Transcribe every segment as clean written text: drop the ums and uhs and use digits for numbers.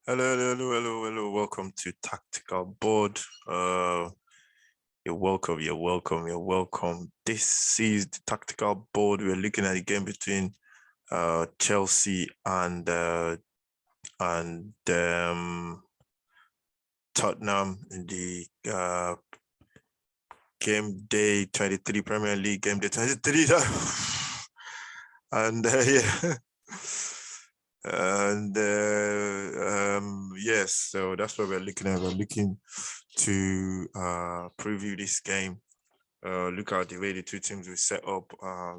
Hello. Welcome to Tactical Board. You're welcome. This is the Tactical Board. We're looking at the game between Chelsea and Tottenham in the game day 23 Premier League, game day 23. And yeah. And yes, so that's what we're looking at. We're looking to preview this game. Look at the way the two teams will set up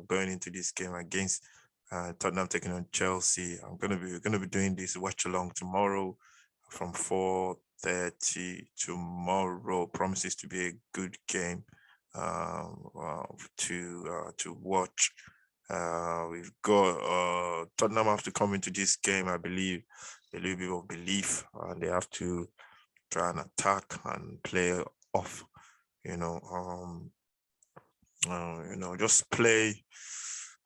going into this game against Tottenham taking on Chelsea. We're gonna be doing this watch along tomorrow from 4:30 tomorrow. Promises to be a good game to watch. We've got Tottenham have to come into this game, I believe, a little bit of belief, and they have to try and attack and play off, just play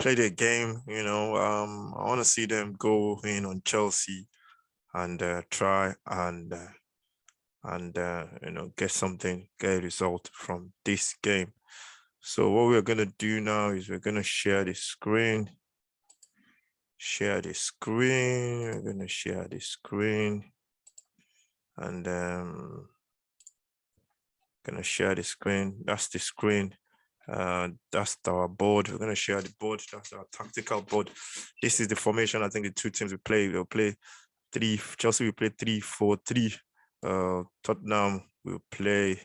the game. I want to see them go in on Chelsea and try and get a result from this game. So what we're going to do now is we're going to share the screen. We're going to share the screen. And going to share the screen. That's the screen. That's our board. We're going to share the board. That's our tactical board. This is the formation I think the two teams will play. They'll play three. Chelsea will play 3-4-3. Tottenham will play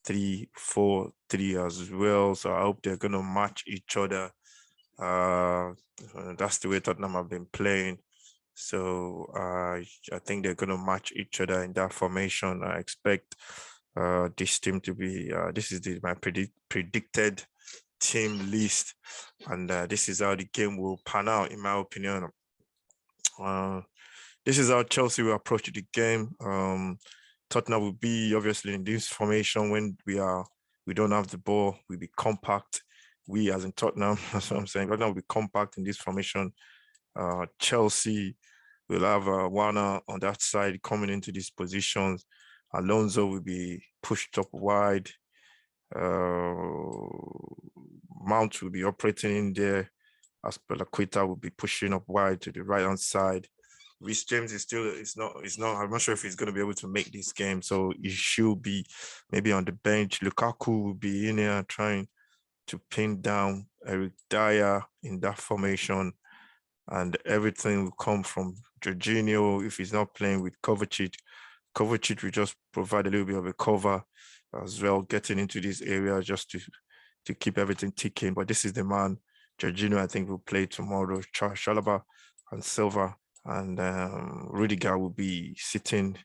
3-4-3 as well. So I hope they're going to match each other. That's the way Tottenham have been playing. So I think they're going to match each other in that formation. I expect this team to be, this is my predicted team list. And this is how the game will pan out, in my opinion. This is how Chelsea will approach the game. Tottenham will be obviously in this formation when we don't have the ball. We'll be compact. We as in Tottenham, that's what I'm saying. Tottenham will be compact in this formation. Chelsea will have Werner on that side coming into these positions. Alonso will be pushed up wide. Mount will be operating in there. Aspilicueta will be pushing up wide to the right-hand side. Reece James is not, I'm not sure if he's going to be able to make this game, so he should be maybe on the bench. Lukaku will be in here trying to pin down Eric Dyer in that formation, and everything will come from Jorginho if he's not playing with Kovacic. Kovacic will just provide a little bit of a cover as well, getting into this area just to keep everything ticking. But this is the man. Jorginho, I think, will play tomorrow. Chalobah and Silva and Rudiger will be sitting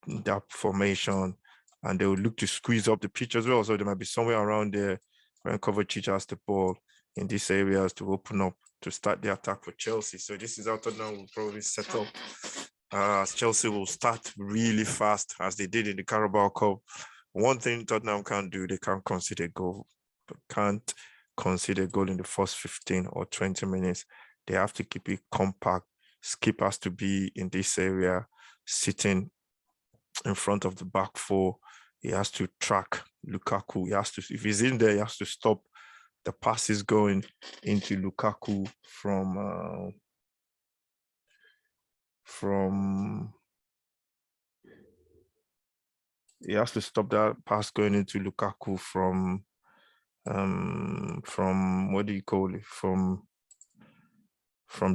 in that formation, and they will look to squeeze up the pitch as well. So there might be somewhere around there when Kovacic has the ball in these areas to open up to start the attack for Chelsea. So this is how Tottenham will probably set up. Chelsea will start really fast as they did in the Carabao Cup. One thing Tottenham can't do, they can't concede a goal, but can't concede a goal in the first 15 or 20 minutes. They have to keep it compact. Skip has to be in this area, sitting in front of the back four. He has to track Lukaku. If he's in there, he has to stop the passes going into Lukaku from he has to stop that pass going into Lukaku from what do you call it? From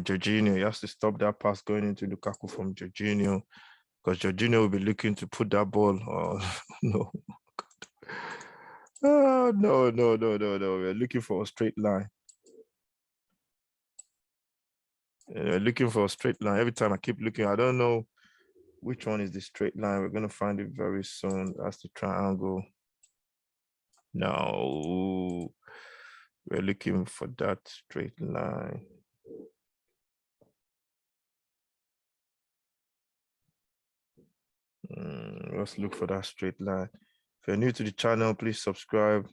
Jorginho. He has to stop that pass going into Lukaku from Jorginho, because Jorginho will be looking to put that ball. No. No. We're looking for a straight line. We're looking for a straight line. Every time I keep looking, I don't know which one is the straight line. We're going to find it very soon. That's the triangle. No. We're looking for that straight line. Let's look for that straight line. If you're new to the channel, please subscribe.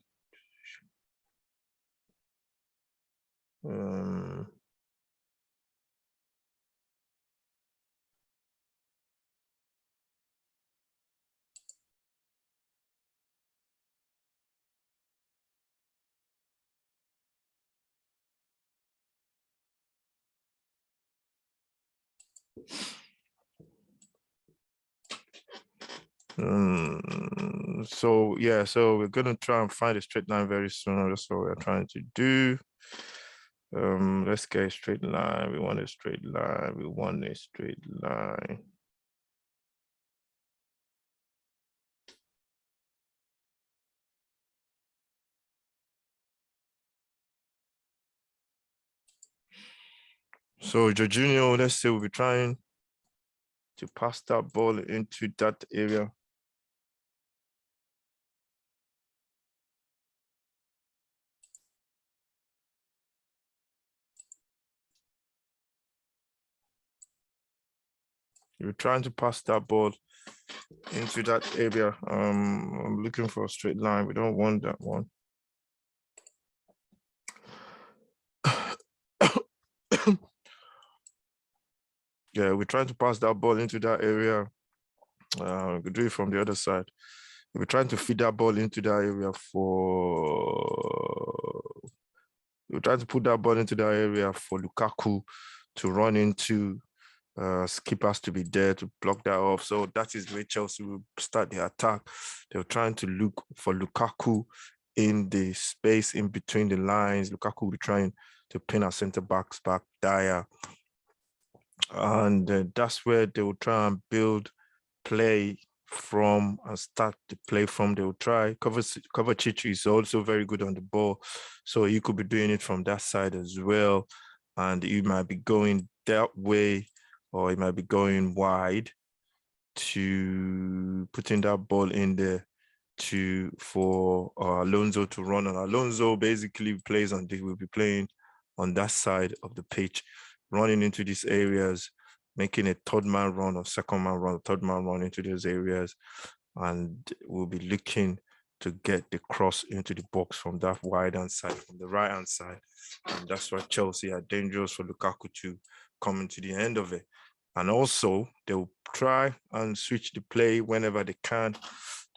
So yeah, so we're gonna try and find a straight line very soon. That's what we're trying to do. Let's get a straight line. We want a straight line. We want a straight line. So Jorginho, let's say we'll be trying to pass that ball into that area. We're trying to pass that ball into that area. I'm looking for a straight line. We don't want that one. Yeah, we're trying to pass that ball into that area. We could do it from the other side. We're trying to feed that ball into that area for. We're trying to put that ball into that area for Lukaku to run into. Skip has to be there to block that off. So that is the way Chelsea will start the attack. They're trying to look for Lukaku in the space in between the lines. Lukaku will be trying to pin our centre backs back, Dyer. And that's where they will try and build play from and start the play from. They will try. Kovacic is also very good on the ball. So he could be doing it from that side as well. And he might be going that way, or he might be going wide to putting that ball in there for Alonso to run on. Alonso basically will be playing on that side of the pitch, running into these areas, making a third man run or third man run into those areas, and we'll be looking to get the cross into the box from that wide hand side, from the right hand side. And that's why Chelsea are dangerous for Lukaku to come into the end of it. And also, they'll try and switch the play whenever they can.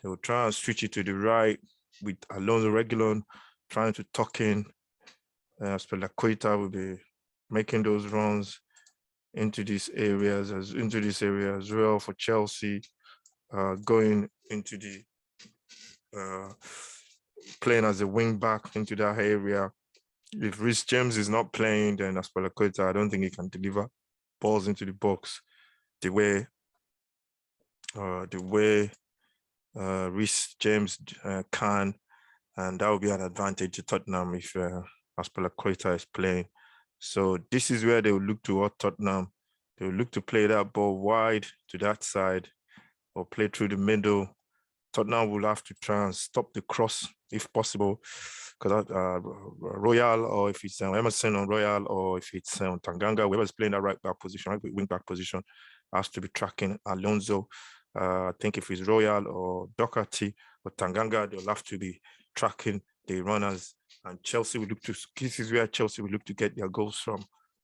They will try and switch it to the right with Alonso Reguilon trying to tuck in. Spelaqueta will be making those runs into these areas as well for Chelsea, going into the playing as a wing back into that area. If Reece James is not playing, then Aspilicueta, I don't think he can deliver balls into the box the way Reece James can, and that will be an advantage to Tottenham if Aspilicueta is playing. So this is where they will look toward Tottenham. They will look to play that ball wide to that side or play through the middle. Tottenham will have to try and stop the cross if possible, because Royal, or if it's Emerson on Royal, or if it's Tanganga, whoever's playing that right back position, right wing back position, has to be tracking Alonso. I think if it's Royal or Doherty or Tanganga, they'll have to be tracking the runners. And Chelsea will look to. This is where Chelsea will look to get their goals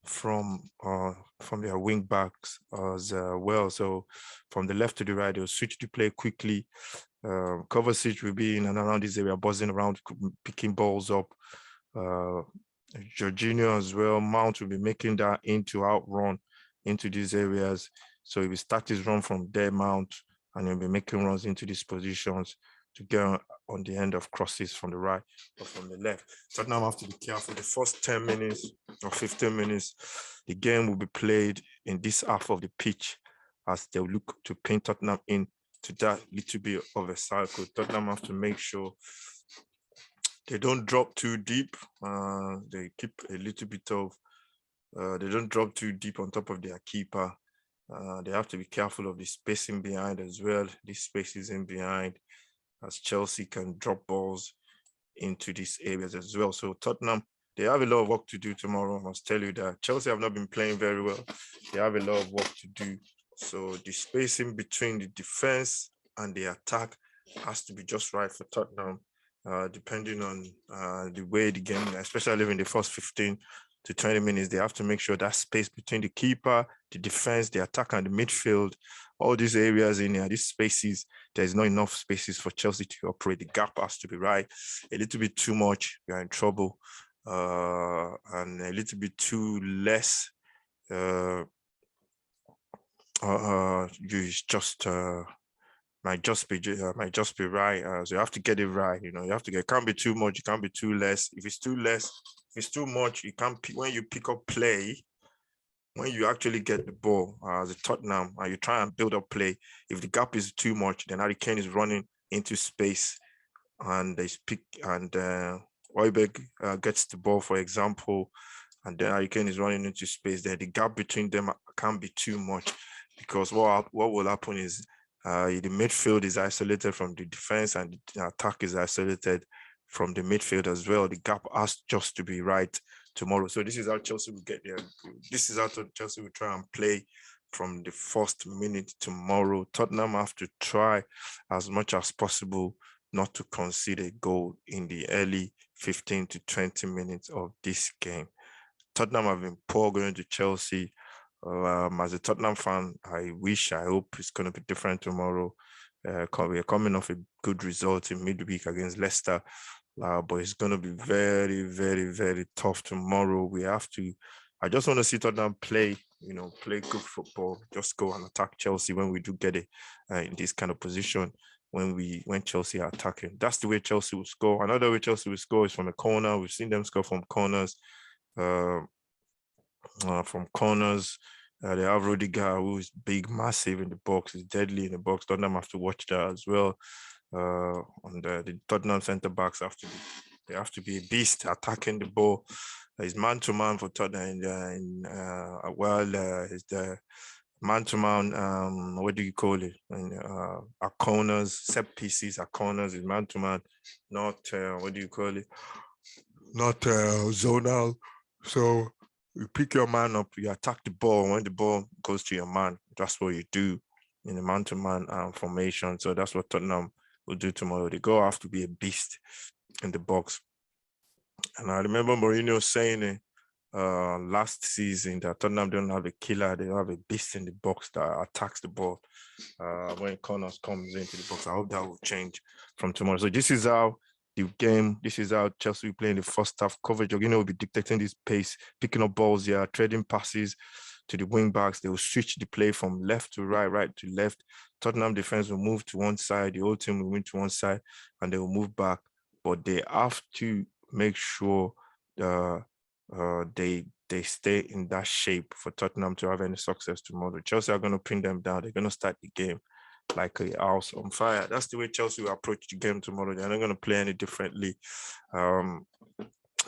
from their wing backs as well. So from the left to the right, they'll switch to play quickly. Kovacic will be in and around this area, buzzing around, picking balls up. Jorginho as well. Mount will be making that outrun into these areas. So he will start his run from there, Mount, and he'll be making runs into these positions to get on the end of crosses from the right or from the left. Tottenham have to be careful. The first 10 minutes or 15 minutes, the game will be played in this half of the pitch as they look to pin Tottenham in to that little bit of a cycle. Tottenham have to make sure they don't drop too deep. They keep a little bit of, they don't drop too deep on top of their keeper. They have to be careful of the spacing behind as well. This space is in behind, as Chelsea can drop balls into these areas as well. So Tottenham, they have a lot of work to do tomorrow. I must tell you that Chelsea have not been playing very well. They have a lot of work to do. So the spacing between the defense and the attack has to be just right for Tottenham, depending on the way the game, especially in the first 15 to 20 minutes, they have to make sure that space between the keeper, the defense, the attack, and the midfield, all these areas in here, these spaces, there's not enough spaces for Chelsea to operate. The gap has to be right. A little bit too much, we are in trouble. And a little bit too less, you just might just be right. So you have to get it right. You have to get. It can't be too much. It can't be too less. If it's too less, if it's too much, you can't. When you pick up play, when you actually get the ball as a Tottenham and you try and build up play, if the gap is too much, then Harry Kane is running into space and they speak and Højbjerg gets the ball, for example, and then Harry Kane is running into space there. The gap between them can't be too much because what will happen is the midfield is isolated from the defense and the attack is isolated from the midfield as well. The gap has just to be right tomorrow. So this is how Chelsea will get there. This is how Chelsea will try and play from the first minute tomorrow. Tottenham have to try as much as possible not to concede a goal in the early 15 to 20 minutes of this game. Tottenham have been poor going to Chelsea. As a Tottenham fan, I hope it's going to be different tomorrow. We're coming off a good result in midweek against Leicester, but it's going to be very, very, very tough tomorrow. I just want to see Tottenham play good football. Just go and attack Chelsea when we do get it in this kind of position. When Chelsea are attacking, that's the way Chelsea will score. Another way Chelsea will score is from a corner. We've seen them score from corners. From corners, they have Rudiger, who is big, massive in the box, is deadly in the box. Tottenham have to watch that as well. And the Tottenham centre backs have to be a beast attacking the ball. He's man to man for Tottenham. He's the man-to-man, what do you call it? Our corners, set pieces, our corners is man-to-man, not, what do you call it? Not zonal. So you pick your man up, you attack the ball. When the ball goes to your man, that's what you do in a man-to-man formation. So that's what Tottenham will do tomorrow. They go have to be a beast in the box. And I remember Mourinho saying it last season that Tottenham don't have a killer, they don't have a beast in the box that attacks the ball when corners comes into the box. I hope that will change from tomorrow. So this is how Chelsea will play in the first half. Coverage, will be dictating this pace, picking up balls here, trading passes to the wing backs. They will switch the play from left to right, right to left. Tottenham defense will move to one side, the whole team will move to one side, and they will move back. But they have to make sure they stay in that shape for Tottenham to have any success tomorrow. Chelsea are going to pin them down. They're going to start the game like a house on fire. That's the way Chelsea will approach the game tomorrow. They're not going to play any differently. They're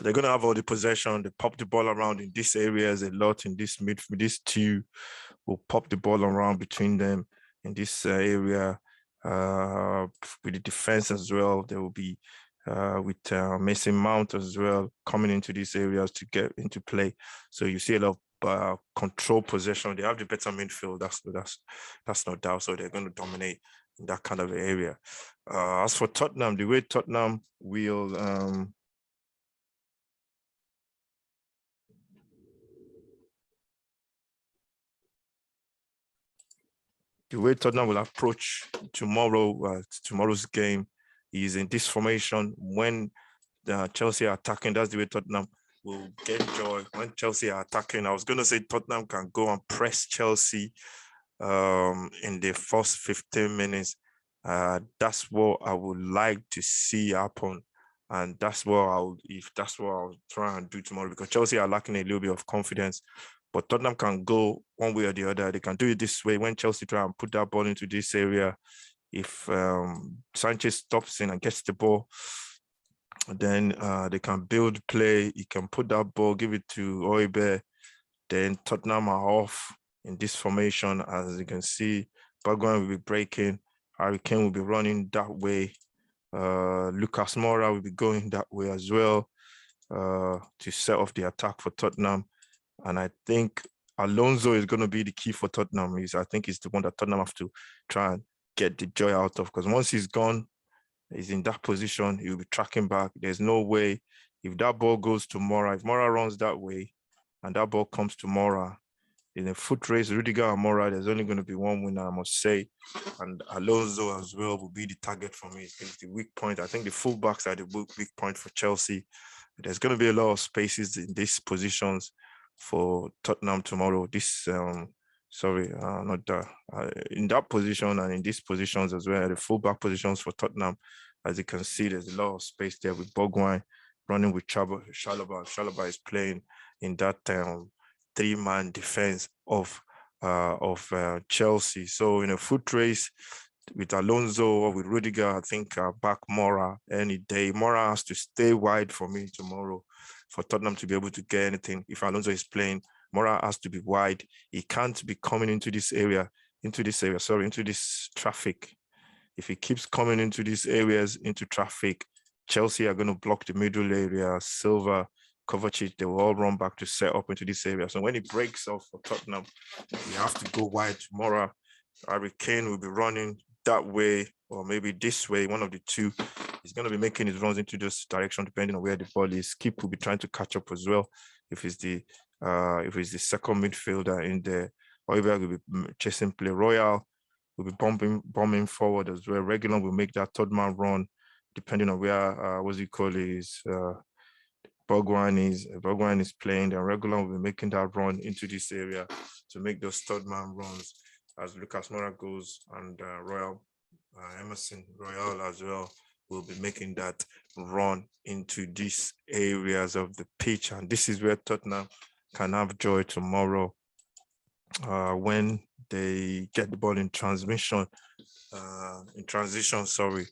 going to have all the possession. They pop the ball around in these areas a lot. In this these two will pop the ball around between them in this area. With the defense as well, there will be with Mason Mount as well coming into these areas to get into play. So you see a lot of control possession. They have the better midfield. That's no doubt. So they're going to dominate in that kind of area. As for Tottenham, the way Tottenham will approach tomorrow's game is in this formation. When Chelsea are attacking, that's the way Tottenham will get joy. When Chelsea are attacking, I was going to say Tottenham can go and press Chelsea in the first 15 minutes. That's what I would like to see happen. And that's what I'll try and do tomorrow, because Chelsea are lacking a little bit of confidence. But Tottenham can go one way or the other. They can do it this way. When Chelsea try and put that ball into this area, if Sanchez stops in and gets the ball, then they can build play. He can put that ball, give it to Højbjerg. Then Tottenham are off in this formation. As you can see, Bergwijn will be breaking. Harry Kane will be running that way. Lucas Moura will be going that way as well to set off the attack for Tottenham. And I think Alonso is going to be the key for Tottenham. I think he's the one that Tottenham have to try and get the joy out of, because once he's gone, he's in that position, he'll be tracking back. There's no way, if that ball goes to Moura, if Moura runs that way and that ball comes to Moura, in a foot race, Rudiger and Moura, there's only going to be one winner, I must say. And Alonso as well will be the target for me. It's the weak point. I think the fullbacks are the weak point for Chelsea. There's going to be a lot of spaces in these positions for Tottenham tomorrow. This Sorry, not that. In that position and in these positions as well, the fullback positions for Tottenham, as you can see, there's a lot of space there with Bergwijn running with Chalobah. Chalobah is playing in that three-man defense of Chelsea. So in a foot race with Alonso or with Rudiger, I think back Mora any day. Mora has to stay wide for me tomorrow for Tottenham to be able to get anything. If Alonso is playing, Mora has to be wide. He can't be coming into this traffic. If he keeps coming into these areas, into traffic, Chelsea are going to block the middle area. Silva, Kovacic, they will all run back to set up into this area. So when he breaks off for Tottenham, we have to go wide to Mora. Harry Kane will be running that way or maybe this way, one of the two. He's going to be making his runs into this direction depending on where the ball is. Skip will be trying to catch up as well if it's the second midfielder in there. Højbjerg will be chasing play. Royal will be bombing forward as well. Regular will make that third man run depending on where Bergwijn is playing. Then Regular will be making that run into this area to make those third man runs as Lucas Moura goes, and Emerson Royal as well will be making that run into these areas of the pitch. And this is where Tottenham can have joy tomorrow when they get the ball in transition, sorry.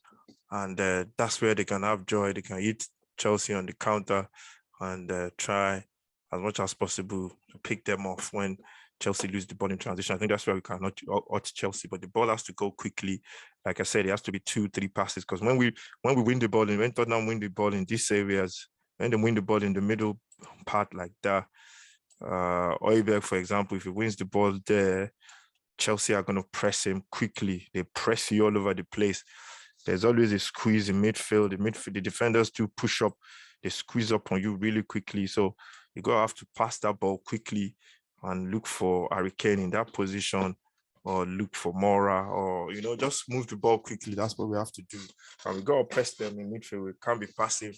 And that's where they can have joy. They can hit Chelsea on the counter and try as much as possible to pick them off when Chelsea lose the ball in transition. I think that's where we cannot out Chelsea, but the ball has to go quickly. Like I said, it has to be 2-3 passes, because when we win the ball and when Tottenham win the ball in these areas, when they win the ball in the middle part like that, Højbjerg, for example, if he wins the ball there, Chelsea are going to press him quickly. They press you all over the place. There's always a squeeze in midfield. The defenders do push up. They squeeze up on you really quickly. So you're going to have to pass that ball quickly and look for Harry Kane in that position, or look for Moura, or, just move the ball quickly. That's what we have to do. And we got to press them in midfield. We can't be passive.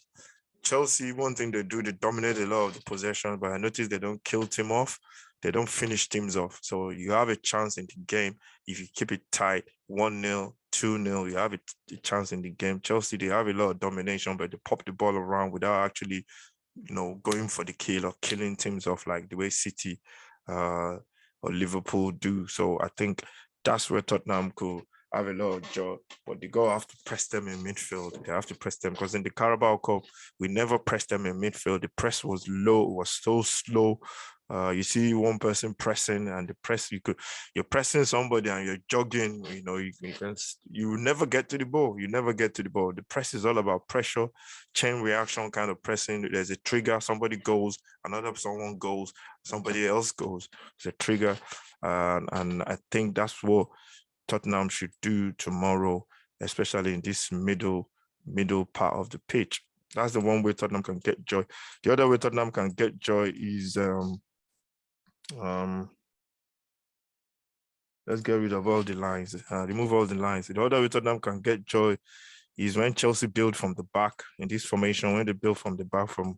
Chelsea, one thing they do, they dominate a lot of the possession, but I noticed they don't kill team off. They don't finish teams off. So you have a chance in the game if you keep it tight, 1-0, 2-0, you have a chance in the game. Chelsea, they have a lot of domination, but they pop the ball around without actually, going for the kill or killing teams off like the way City or Liverpool do. So I think that's where Tottenham could have a lot of joy, but they go have to press them in midfield. They have to press them, because in the Carabao Cup, we never pressed them in midfield. The press was low, it was so slow. You see one person pressing, and the press, you're pressing somebody and you're jogging, you never get to the ball. You never get to the ball. The press is all about pressure, chain reaction kind of pressing. There's a trigger, somebody goes, someone goes, somebody else goes. It's a trigger. And I think that's what Tottenham should do tomorrow, especially in this middle part of the pitch. That's the one way Tottenham can get joy. The other way Tottenham can get joy is let's get rid of all the lines, remove all the lines. The other way Tottenham can get joy is when Chelsea build from the back in this formation, when they build from the back from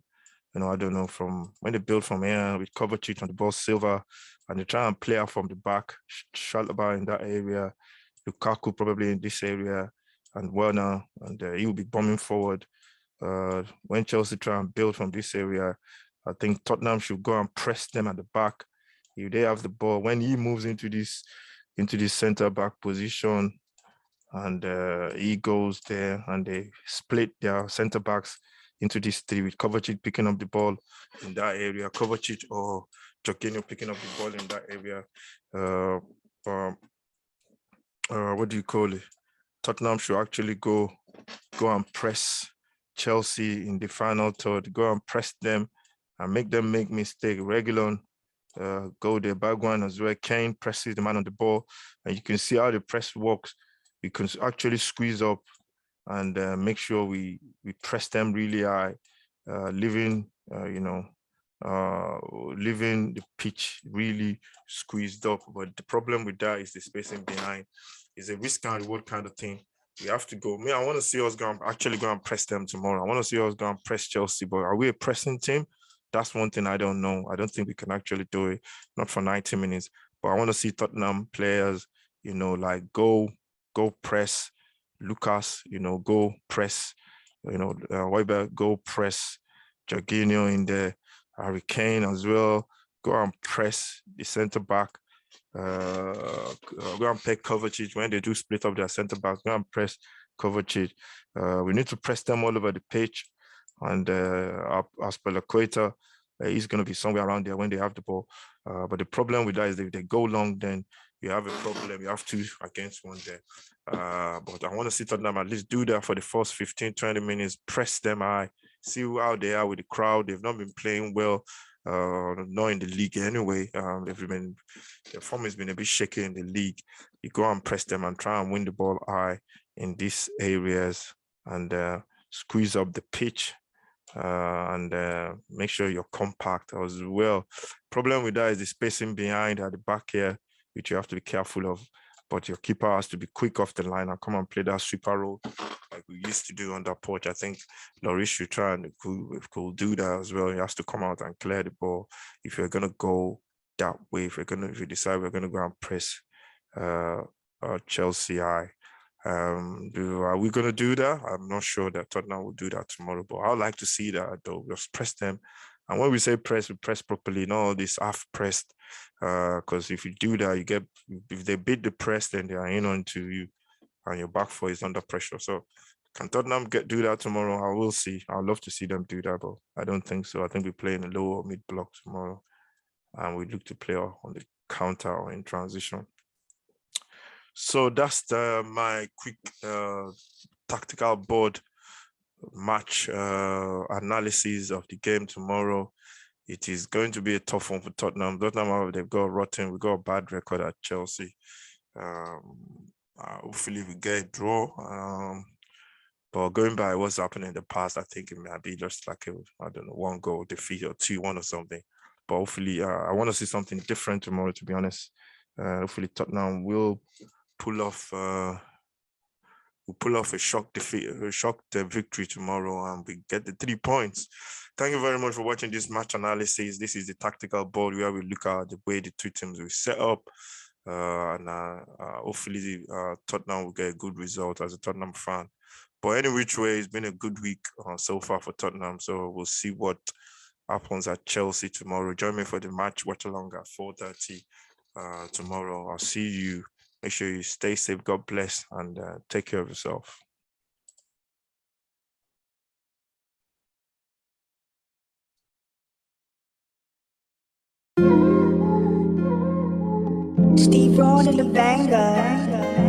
when they build from here with Kovacic on the ball, Silva, and they try and play out from the back, Chalobah in that area, Lukaku probably in this area, and Werner, and he will be bombing forward. When Chelsea try and build from this area, I think Tottenham should go and press them at the back. If they have the ball, when he moves into this center-back position, and he goes there, and they split their center-backs into these three, with Kovacic picking up the ball in that area, Kovacic or Jorginho picking up the ball in that area. What do you call it? Tottenham should actually go and press Chelsea in the final third, go and press them and make them make mistake. Regulon, go there, Bergwijn as well. Kane presses the man on the ball, and you can see how the press works. You can actually squeeze up and make sure we press them really high, leaving the pitch really squeezed up. But the problem with that is the spacing behind. It's a risk and reward kind of thing. We have to go. I want to see us actually go and press them tomorrow. I want to see us go and press Chelsea, but are we a pressing team? That's one thing I don't know. I don't think we can actually do it, not for 90 minutes. But I want to see Tottenham players, like go press Lucas, go press, Weber, go press Jorginho in there, Harry Kane as well. Go and press the centre back. Go and play Kovacic when they do split up their centre backs. Go and press Kovacic. We need to press them all over the pitch. And as per Equator, he's going to be somewhere around there when they have the ball. But the problem with that is if they go long, then you have a problem. You have 2 against 1 there. But I want to see Tottenham at least do that for the first 15, 20 minutes, press them high, see how they are with the crowd. They've not been playing well, not in the league anyway. Their form has been a bit shaky in the league. You go and press them and try and win the ball high in these areas and squeeze up the pitch. And make sure you're compact as well. Problem with that is the spacing behind at the back here, which you have to be careful of. But your keeper has to be quick off the line and come and play that sweeper role like we used to do under Poch. I think Lloris should try and could do that as well. He has to come out and clear the ball. If you're gonna go that way, if you decide we're gonna go and press Chelsea high. Are we going to do that? I'm not sure that Tottenham will do that tomorrow, but I'd like to see that though. Just press them. And when we say press, we press properly, not all this half pressed. Because if you do that, if they beat the press, then they are in onto you and your back four is under pressure. So can Tottenham do that tomorrow? I will see. I'd love to see them do that, but I don't think so. I think we play in a low or mid block tomorrow. And we look to play on the counter or in transition. So that's my quick tactical board match analysis of the game tomorrow. It is going to be a tough one for Tottenham. Tottenham, they've got rotten. We got a bad record at Chelsea. Hopefully we get a draw. But going by what's happened in the past, I think it might be just like I don't know, 1 goal defeat or 2-1 or something. But hopefully, I want to see something different tomorrow, to be honest. Hopefully Tottenham will pull off a shock victory tomorrow, and we get the 3 points. Thank you very much for watching this match analysis. This is the tactical board where we look at the way the 2 teams will set up, and hopefully Tottenham will get a good result as a Tottenham fan. But any which way, it's been a good week so far for Tottenham. So we'll see what happens at Chelsea tomorrow. Join me for the match watch along at 4:30 tomorrow. I'll see you. Make sure you stay safe. God bless, and take care of yourself. Steve Ron and the banger.